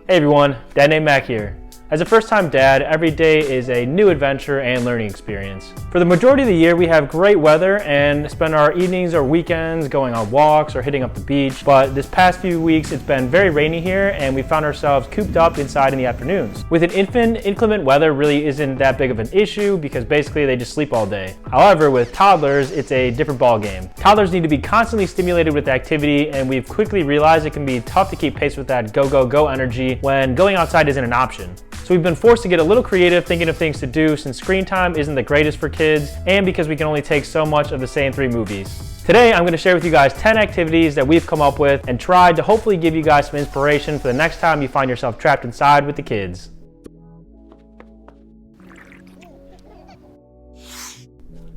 Hey everyone, Dad Named Mac here. As a first-time dad, every day is a new adventure and learning experience. For the majority of the year, we have great weather and spend our evenings or weekends going on walks or hitting up the beach. But this past few weeks, it's been very rainy here and we found ourselves cooped up inside in the afternoons. With an infant, inclement weather really isn't that big of an issue because basically they just sleep all day. However, with toddlers, it's a different ball game. Toddlers need to be constantly stimulated with activity, and we've quickly realized it can be tough to keep pace with that go, go, go energy when going outside isn't an option. So we've been forced to get a little creative thinking of things to do since screen time isn't the greatest for kids and because we can only take so much of the same 3 movies. Today, I'm going to share with you guys 10 activities that we've come up with and tried to hopefully give you guys some inspiration for the next time you find yourself trapped inside with the kids.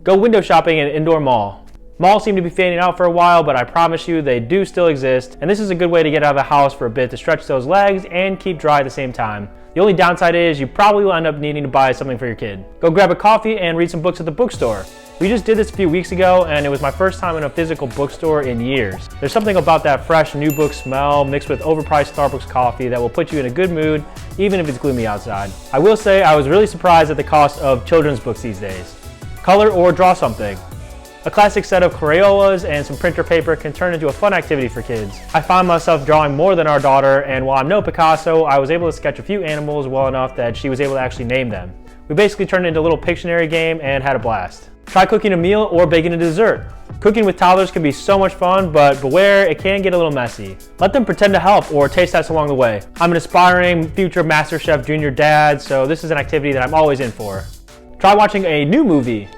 Go window shopping at an indoor mall. Malls seem to be fading out for a while, but I promise you they do still exist, and this is a good way to get out of the house for a bit to stretch those legs and keep dry at the same time. The only downside is you probably will end up needing to buy something for your kid. Go grab a coffee and read some books at the bookstore. We just did this a few weeks ago and it was my first time in a physical bookstore in years. There's something about that fresh new book smell mixed with overpriced Starbucks coffee that will put you in a good mood even if it's gloomy outside. I will say I was really surprised at the cost of children's books these days. Color or draw something. A classic set of Crayolas and some printer paper can turn into a fun activity for kids. I found myself drawing more than our daughter, and while I'm no Picasso, I was able to sketch a few animals well enough that she was able to actually name them. We basically turned it into a little Pictionary game and had a blast. Try cooking a meal or baking a dessert. Cooking with toddlers can be so much fun, but beware, it can get a little messy. Let them pretend to help or taste test along the way. I'm an aspiring future MasterChef Junior dad, so this is an activity that I'm always in for. Try watching a new movie.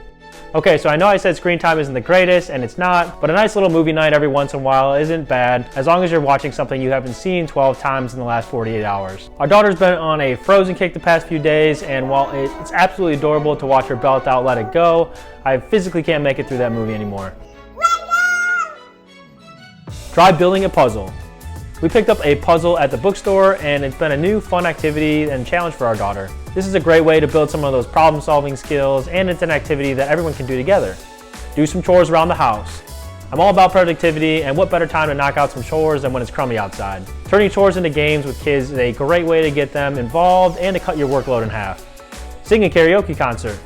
Okay, so I know I said screen time isn't the greatest, and it's not, but a nice little movie night every once in a while isn't bad, as long as you're watching something you haven't seen 12 times in the last 48 hours. Our daughter's been on a Frozen kick the past few days, and while it's absolutely adorable to watch her belt out Let It Go, I physically can't make it through that movie anymore. Try building a puzzle. We picked up a puzzle at the bookstore, and it's been a new fun activity and challenge for our daughter. This is a great way to build some of those problem-solving skills, and it's an activity that everyone can do together. Do some chores around the house. I'm all about productivity, and what better time to knock out some chores than when it's crummy outside. Turning chores into games with kids is a great way to get them involved and to cut your workload in half. Sing a karaoke concert.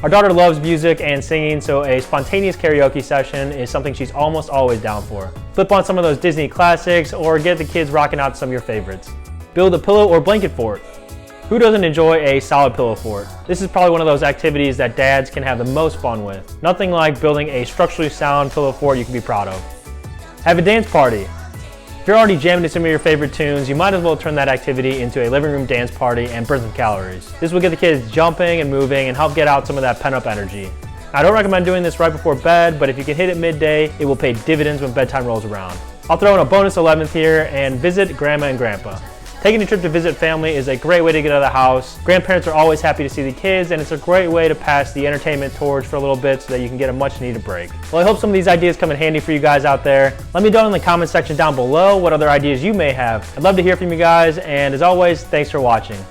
Our daughter loves music and singing, so a spontaneous karaoke session is something she's almost always down for. Flip on some of those Disney classics or get the kids rocking out some of your favorites. Build a pillow or blanket fort. Who doesn't enjoy a solid pillow fort? This is probably one of those activities that dads can have the most fun with. Nothing like building a structurally sound pillow fort you can be proud of. Have a dance party. If you're already jamming to some of your favorite tunes, you might as well turn that activity into a living room dance party and burn some calories. This will get the kids jumping and moving and help get out some of that pent-up energy. I don't recommend doing this right before bed, but if you can hit it midday, it will pay dividends when bedtime rolls around. I'll throw in a bonus 11th here and visit Grandma and Grandpa. Taking a trip to visit family is a great way to get out of the house. Grandparents are always happy to see the kids, and it's a great way to pass the entertainment torch for a little bit so that you can get a much needed break. Well, I hope some of these ideas come in handy for you guys out there. Let me know in the comment section down below what other ideas you may have. I'd love to hear from you guys, and as always, thanks for watching.